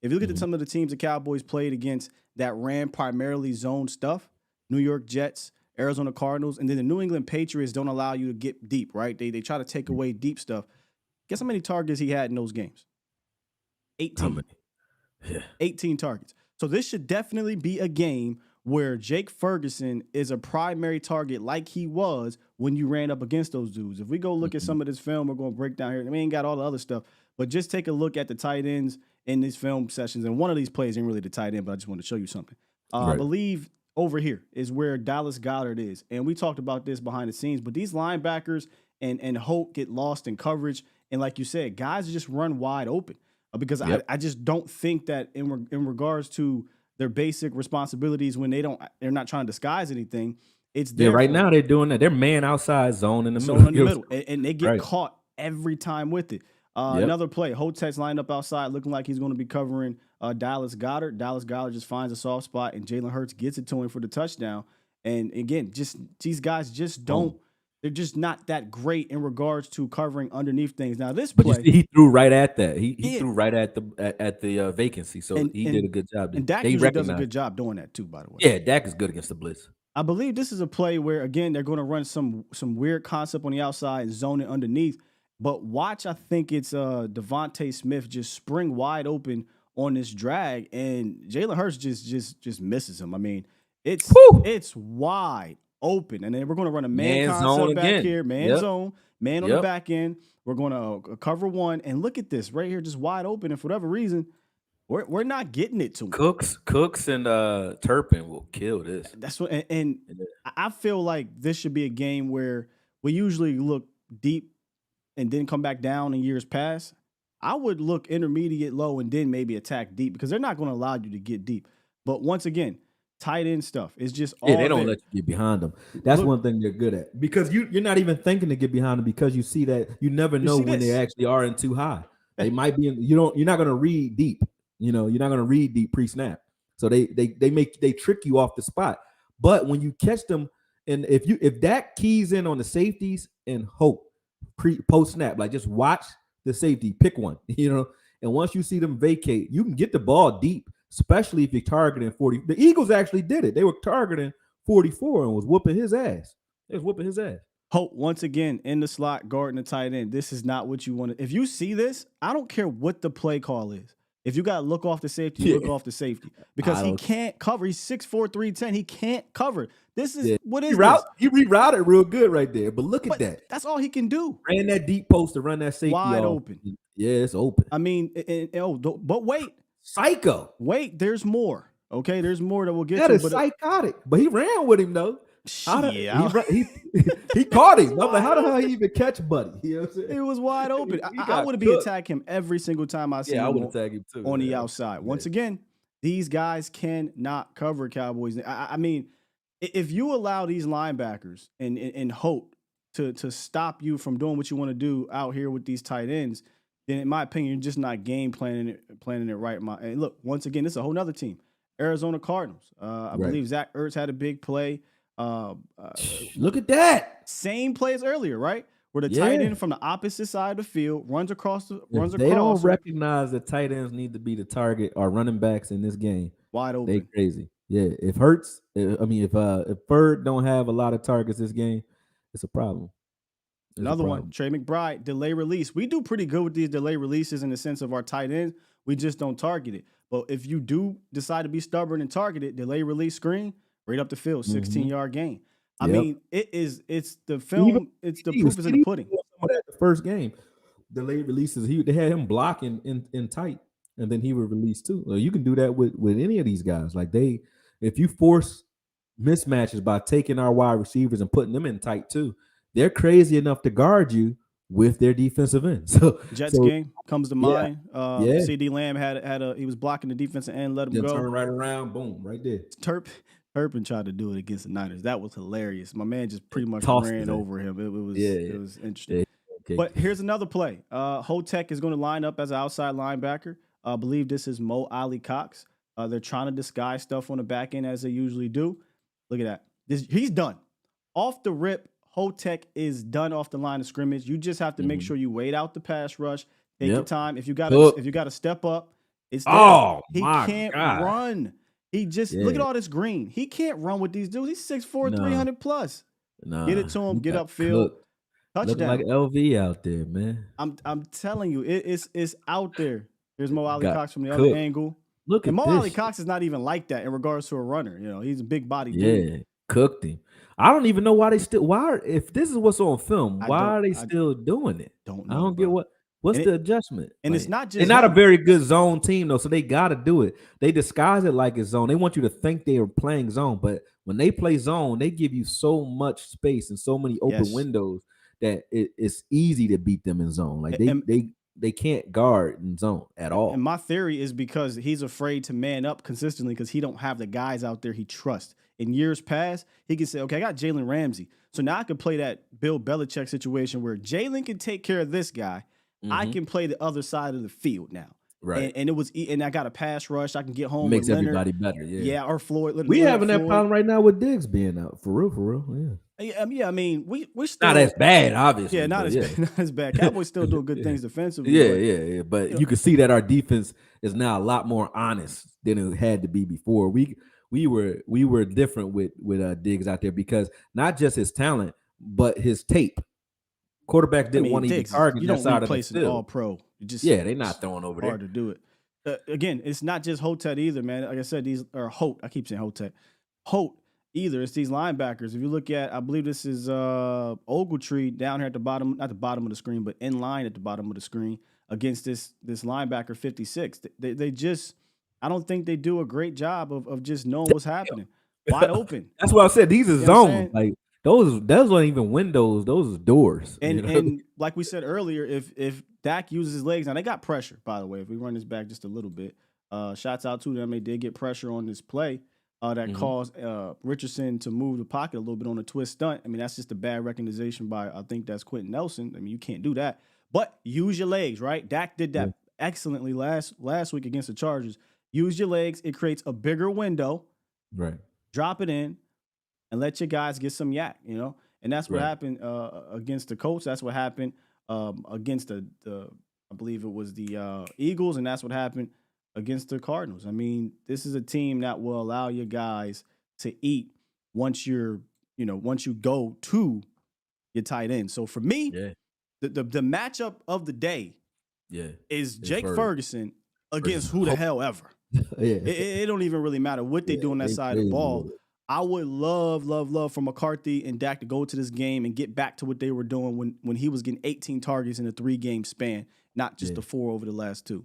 If you look at some of the teams the Cowboys played against that ran primarily zone stuff, New York Jets, Arizona Cardinals, and then the New England Patriots don't allow you to get deep, right? They try to take away deep stuff. Guess how many targets he had in those games? 18. 18 targets. So this should definitely be a game where Jake Ferguson is a primary target like he was when you ran up against those dudes. If we go look at some of this film, we're going to break down here. We ain't got all the other stuff, but just take a look at the tight ends in these film sessions. And one of these plays ain't really the tight end, but I just want to show you something. I believe over here is where Dallas Goedert is. And we talked about this behind the scenes, but these linebackers and Hope get lost in coverage. And like you said, guys just run wide open because I just don't think that in regards to their basic responsibilities when they're not trying to disguise anything. It's there. Right now they're doing that. They're man outside zone in the middle. And they get caught every time with it. Another play, Hotek's lined up outside looking like he's going to be covering Dallas Goedert. Dallas Goedert just finds a soft spot, and Jalen Hurts gets it to him for the touchdown. And again, just these guys just don't. They're just not that great in regards to covering underneath things. Now this play, he threw right at that. He threw right at the vacancy. So he did a good job. And Dak usually does a good job doing that too. By the way, yeah, Dak is good against the blitz. I believe this is a play where again they're going to run some weird concept on the outside and zone it underneath. But watch, I think it's Devontae Smith just spring wide open on this drag, and Jalen Hurts just misses him. I mean, it's wide open, and then we're going to run a man concept back here, zone, man on the back end. We're going to cover one, and look at this right here, just wide open, and for whatever reason, we're not getting it to him. Cooks and Turpin will kill this. That's what, and I feel like this should be a game where we usually look deep and then come back down in years past. I would look intermediate low and then maybe attack deep because they're not going to allow you to get deep. But once again, tight end stuff is just all they don't let you get behind them. That's one thing they're good at because you're not even thinking to get behind them because you see that you never know when they actually are in too high. They might be in, you're not going to read deep. You're not going to read deep pre-snap. So they trick you off the spot. But when you catch them, and if Dak keys in on the safeties and hope post snap, like just watch the safety, pick one, and once you see them vacate, you can get the ball deep, especially if you're targeting 40. The Eagles actually did it. They were targeting 44 and was whooping his ass. Hope once again in the slot, guarding the tight end. This is not what you want to. If you see this, I don't care what the play call is. If you got to look off the safety, look off the safety because he can't cover. He's 6'4", 310. He can't cover. This is what is this? He rerouted real good right there, but look at that. That's all he can do. Ran that deep post to run that safety wide open. Yeah, it's open. I mean, but wait, psycho. Wait, there's more. Okay, there's more that we'll get to. That is psychotic, but he ran with him though. He caught him. I'm like, how the hell he even catch Buddy? You know what I'm saying? It was wide open. I would be attacking him every single time I see him. I would attack him too on the outside. Once again, these guys cannot cover Cowboys. I mean, if you allow these linebackers and hope to stop you from doing what you want to do out here with these tight ends, then in my opinion, you're just not game planning it right. And look, once again, this is a whole nother team. Arizona Cardinals. I believe Zach Ertz had a big play. Look at that. Same play as earlier, right? Where the tight end from the opposite side of the field runs across. They don't recognize that tight ends need to be the target or running backs in this game. Wide open. They crazy. Yeah. If Ferg don't have a lot of targets this game, it's a problem. Another one, Trey McBride, delay release. We do pretty good with these delay releases in the sense of our tight ends. We just don't target it. But if you do decide to be stubborn and target it, delay release screen, right up the field, 16-yard gain. I mean, it's the film, it's the proof is in the pudding. The first game, delayed releases, they had him blocking in tight, and then he would release too. Well, you can do that with any of these guys. Like if you force mismatches by taking our wide receivers and putting them in tight too, they're crazy enough to guard you with their defensive end. So Jets game comes to mind. CD Lamb he was blocking the defensive end, let him go. Turn right around, boom, right there. Turpin tried to do it against the Niners. That was hilarious. My man just pretty much ran over him. It was interesting. Yeah. Okay. But here's another play. Hotek is going to line up as an outside linebacker. I believe this is Mo Ali Cox. They're trying to disguise stuff on the back end as they usually do. Look at that. He's done. Off the rip, Hotek is done off the line of scrimmage. You just have to make sure you wait out the pass rush. Take your time. If you got to step up, It's there. Oh He my can't God. run. He just look at Yeah. all this green. He can't run with these dudes. He's 6'4", Nah. 300 plus. Get Nah. it to him. He Get got upfield. cooked. Looking like Touchdown. LV out there, man. I'm telling you, it's out there. Here's Mo Alley Got Cox from the other cooked. angle. Look And at Mo Alley this. Cox is not even like that in regards to a runner. You know, he's a big body dude. Yeah. Cooked him. I don't even know why they still if this is what's on film, why are they I still doing it? don't I know, don't get bro. what's And the adjustment? it's Like, not they're just not a him. very good zone team though, so they gotta do it. They disguise it like it's zone. They want you to think they are playing zone, but when they play zone, they give you so much space and so many open Yes. windows that it's easy to beat them in zone. Like they can't guard in zone at And all. my theory is because he's afraid to man up consistently because he don't have the guys out there he trusts. In years past, he can say, okay, I got Jalen Ramsey. So now I can play that Bill Belichick situation where Jalen can take care of this guy. I can play the other side of the field now. Right. And I got a pass rush. I can get home Makes with Leonard. everybody better. Yeah. Or Floyd. We having that Floyd. problem right now with Diggs being out. For real. Yeah. Yeah, I mean, we're still Not as bad, obviously. Yeah, not as bad. Cowboys still doing good things defensively. Yeah. But you can see that our defense is now a lot more honest than it had to be before. We were different with Diggs out there because not just his talent, but his tape. Quarterback didn't want to even target you that don't side of the replace an field. all-pro. They're not throwing over there. Hard to do it. Again, it's not just Hotet either, man. Like I said, these are Hote. I keep saying Hotet. Hote either. It's these linebackers. If you look at, I believe this is Ogletree down here at the bottom, not the bottom of the screen, but in line at the bottom of the screen against this linebacker 56. They just, I don't think they do a great job of just knowing what's happening. Wide open. That's what I said. These are zones. Like those aren't even windows. Those are doors. And like we said earlier, if Dak uses his legs, now they got pressure, by the way. If we run this back just a little bit, shouts out to them. They did get pressure on this play that caused Richardson to move the pocket a little bit on a twist stunt. I mean, that's just a bad recognition by, I think that's Quentin Nelson. I mean, you can't do that. But use your legs, right? Dak did that excellently last week against the Chargers. Use your legs. It creates a bigger window. Right. Drop it in and let your guys get some yak, you know? And that's what happened against the Colts. That's what happened against the I believe it was the Eagles, and that's what happened against the Cardinals. I mean, this is a team that will allow your guys to eat once you go to your tight end. So for me, the matchup of the day is Jake Ferguson against who the hell ever. It don't even really matter what they do on that side of the ball. I would love for McCarthy and Dak to go to this game and get back to what they were doing when he was getting 18 targets in a 3-game span, not just the 4 over the last 2.